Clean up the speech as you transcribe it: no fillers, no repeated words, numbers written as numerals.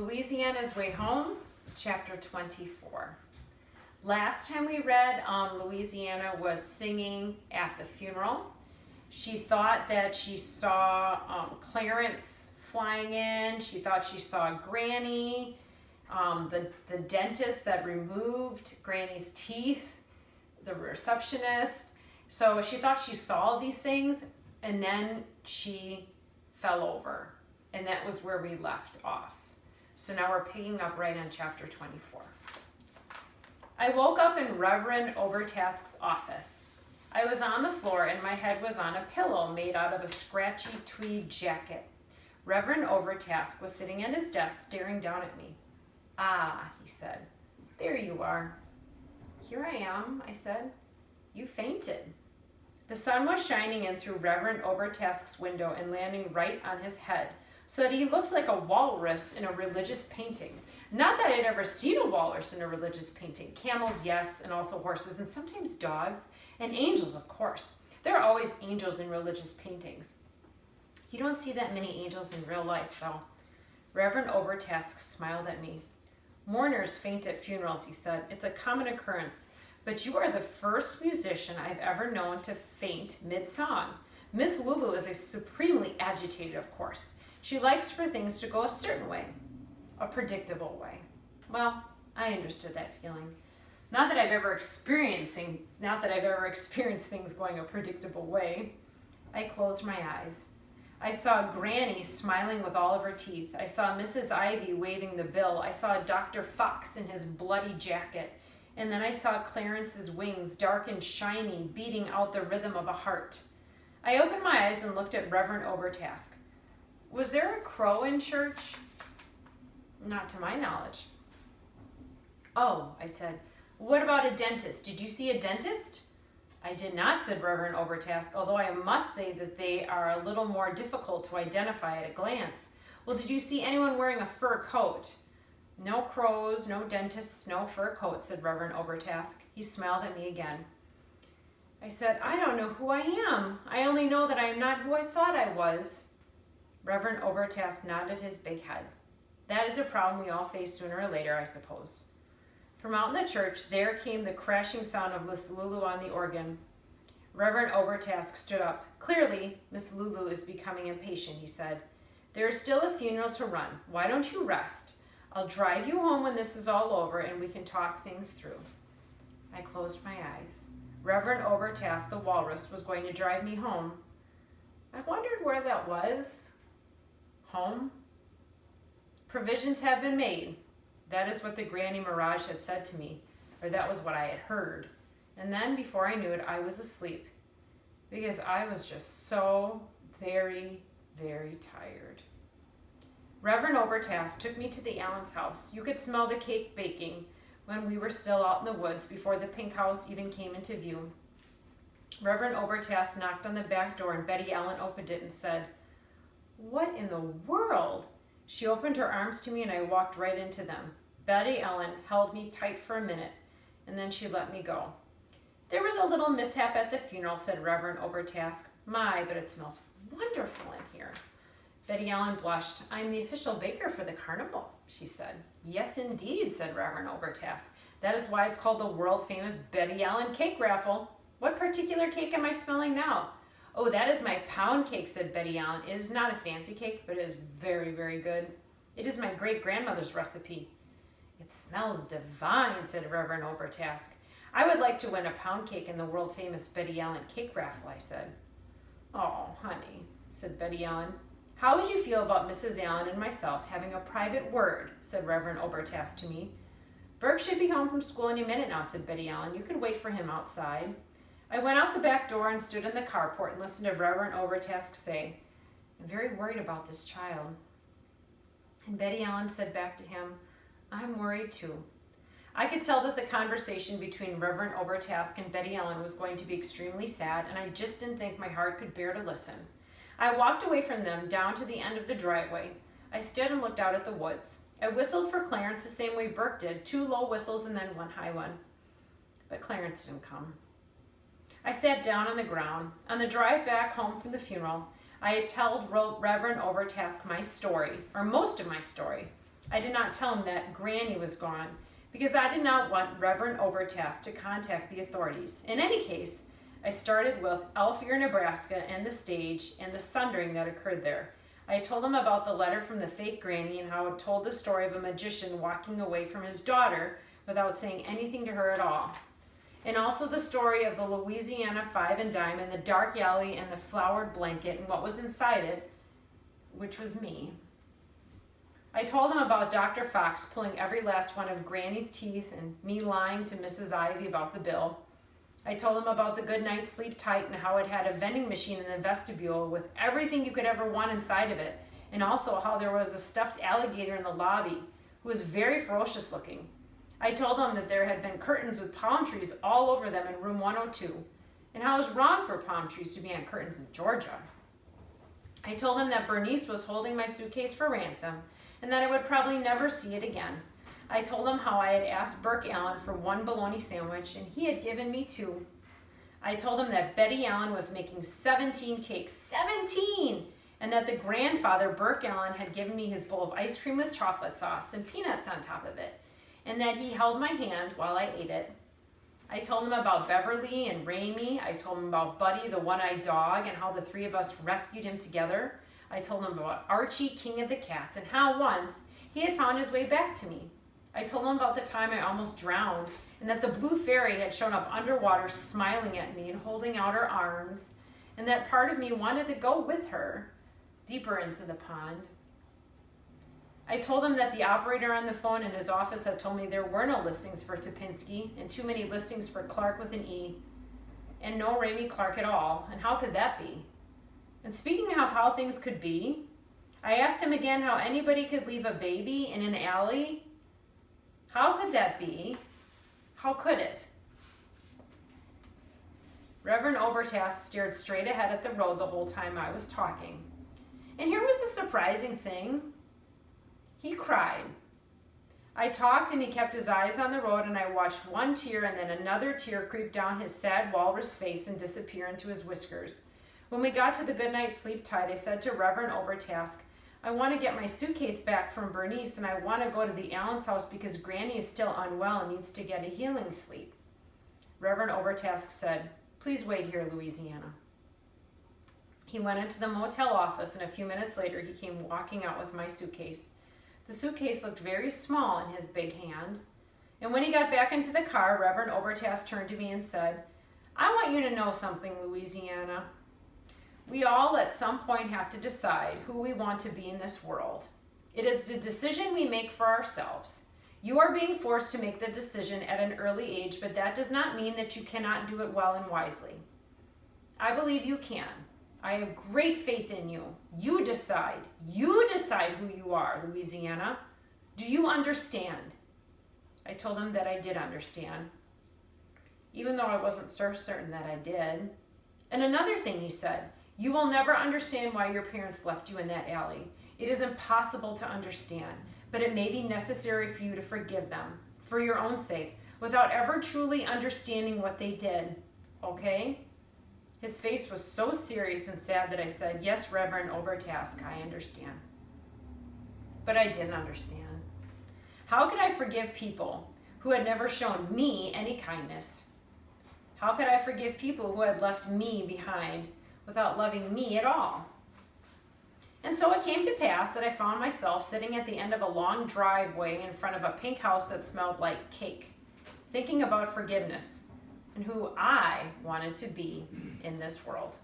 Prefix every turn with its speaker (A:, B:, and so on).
A: Louisiana's Way Home, chapter 24. Last time we read, Louisiana was singing at the funeral. She thought that she saw Clarence flying in. She thought she saw Granny, the dentist that removed Granny's teeth, the receptionist. So she thought she saw these things, and then she fell over. And that was where we left off. So now we're picking up right on chapter 24. I woke up in Reverend Overtask's office. I was on the floor and my head was on a pillow made out of a scratchy tweed jacket. Reverend Overtask was sitting at his desk staring down at me. "Ah," he said, "there you are." "Here I am," I said. "You fainted." The sun was shining in through Reverend Overtask's window and landing right on his head, so that he looked like a walrus in a religious painting. Not that I'd ever seen a walrus in a religious painting. Camels, yes, and also horses, and sometimes dogs, and angels, of course. There are always angels in religious paintings. You don't see that many angels in real life, though. Reverend Overtask smiled at me. "Mourners faint at funerals," he said. "It's a common occurrence, but you are the first musician I've ever known to faint mid-song. Miss Lulu is supremely agitated, of course. She likes for things to go a certain way, a predictable way." Well, I understood that feeling. Not that I've ever experienced things going a predictable way. I closed my eyes. I saw Granny smiling with all of her teeth. I saw Mrs. Ivy waving the bill. I saw Dr. Fox in his bloody jacket. And then I saw Clarence's wings, dark and shiny, beating out the rhythm of a heart. I opened my eyes and looked at Reverend Overtask. "Was there a crow in church?" "Not to my knowledge." "Oh," I said. "What about a dentist? Did you see a dentist?" "I did not," said Reverend Overtask, "although I must say that they are a little more difficult to identify at a glance." "Well, did you see anyone wearing a fur coat?" "No crows, no dentists, no fur coats," said Reverend Overtask. He smiled at me again. I said, "I don't know who I am. I only know that I am not who I thought I was." Reverend Overtask nodded his big head. "That is a problem we all face sooner or later, I suppose." From out in the church, there came the crashing sound of Miss Lulu on the organ. Reverend Overtask stood up. "Clearly, Miss Lulu is becoming impatient," he said. "There is still a funeral to run. Why don't you rest? I'll drive you home when this is all over and we can talk things through." I closed my eyes. Reverend Overtask, the walrus, was going to drive me home. I wondered where that was. Home? Provisions have been made. That is what the Granny Mirage had said to me, or that was what I had heard. And then, before I knew it, I was asleep, because I was just so very, very tired. Reverend Overtask took me to the Allens' house. You could smell the cake baking when we were still out in the woods before the pink house even came into view. Reverend Overtask knocked on the back door and Betty Allen opened it and said, "What in the world?" She opened her arms to me and I walked right into them. Betty Allen held me tight for a minute and then she let me go. "There was a little mishap at the funeral," said Reverend Overtask. "My, but it smells wonderful in here." Betty Allen blushed. "I'm the official baker for the carnival," she said. "Yes, indeed," said Reverend Overtask. "That is why it's called the world-famous Betty Allen Cake Raffle. What particular cake am I smelling now?" "Oh, that is my pound cake," said Betty Allen. "It is not a fancy cake, but it is very, very good. It is my great-grandmother's recipe." "It smells divine," said Reverend Overtask. "I would like to win a pound cake in the world-famous Betty Allen Cake Raffle," I said. "Oh, honey," said Betty Allen. "How would you feel about Mrs. Allen and myself having a private word?" said Reverend Overtask to me. "Burke should be home from school any minute now," said Betty Allen. "You could wait for him outside." I went out the back door and stood in the carport and listened to Reverend Overtask say, "I'm very worried about this child." And Betty Allen said back to him, "I'm worried too." I could tell that the conversation between Reverend Overtask and Betty Allen was going to be extremely sad, and I just didn't think my heart could bear to listen. I walked away from them down to the end of the driveway. I stood and looked out at the woods. I whistled for Clarence the same way Burke did, 2 low whistles and then 1 high one. But Clarence didn't come. I sat down on the ground. On the drive back home from the funeral, I had told Reverend Overtask my story, or most of my story. I did not tell him that Granny was gone because I did not want Reverend Obertast to contact the authorities. In any case, I started with Alphier, Nebraska, and the stage and the sundering that occurred there. I told him about the letter from the fake Granny and how it told the story of a magician walking away from his daughter without saying anything to her at all. And also the story of the Louisiana 5 and dime and the dark alley and the flowered blanket and what was inside it, which was me. I told him about Dr. Fox pulling every last one of Granny's teeth and me lying to Mrs. Ivy about the bill. I told him about the Good Night Sleep Tight and how it had a vending machine in the vestibule with everything you could ever want inside of it, and also how there was a stuffed alligator in the lobby who was very ferocious looking. I told him that there had been curtains with palm trees all over them in room 102, and how it was wrong for palm trees to be on curtains in Georgia. I told him that Bernice was holding my suitcase for ransom, and that I would probably never see it again. I told him how I had asked Burke Allen for 1 bologna sandwich, and he had given me 2. I told him that Betty Allen was making 17 cakes, 17! And that the grandfather, Burke Allen, had given me his bowl of ice cream with chocolate sauce and peanuts on top of it, and that he held my hand while I ate it. I told him about Beverly and Ramey. I told him about Buddy, the one-eyed dog, and how the 3 of us rescued him together. I told him about Archie, King of the Cats, and how once he had found his way back to me. I told him about the time I almost drowned, and that the blue fairy had shown up underwater smiling at me and holding out her arms, and that part of me wanted to go with her deeper into the pond. I told him that the operator on the phone in his office had told me there were no listings for Topinski and too many listings for Clark with an E, and no Ramey Clark at all, and how could that be? And speaking of how things could be, I asked him again how anybody could leave a baby in an alley. How could that be? How could it? Reverend Obertast stared straight ahead at the road the whole time I was talking. And here was the surprising thing. He cried. I talked and he kept his eyes on the road, and I watched one tear and then another tear creep down his sad walrus face and disappear into his whiskers. When we got to the Good Night Sleep Tight, I said to Reverend Obertast, I want to get my suitcase back from Bernice, and I want to go to the Allen's house because Granny is still unwell and needs to get a healing sleep. Reverend Obertast said, please wait here, Louisiana. He went into the motel office, and a few minutes later he came walking out with my suitcase. The suitcase looked very small in his big hand. And when he got back into the car, Reverend Obertast turned to me and said, I want you to know something, Louisiana. We all at some point have to decide who we want to be in this world. It is the decision we make for ourselves. You are being forced to make the decision at an early age, but that does not mean that you cannot do it well and wisely. I believe you can. I have great faith in you. You decide. You decide who you are, Louisiana. Do you understand? I told him that I did understand, even though I wasn't so certain that I did. And another thing he said, you will never understand why your parents left you in that alley. It is impossible to understand, but it may be necessary for you to forgive them, for your own sake, without ever truly understanding what they did. Okay? His face was so serious and sad that I said, yes, Reverend Obertast, I understand. But I didn't understand. How could I forgive people who had never shown me any kindness? How could I forgive people who had left me behind without loving me at all? And so it came to pass that I found myself sitting at the end of a long driveway in front of a pink house that smelled like cake, thinking about forgiveness and who I wanted to be in this world.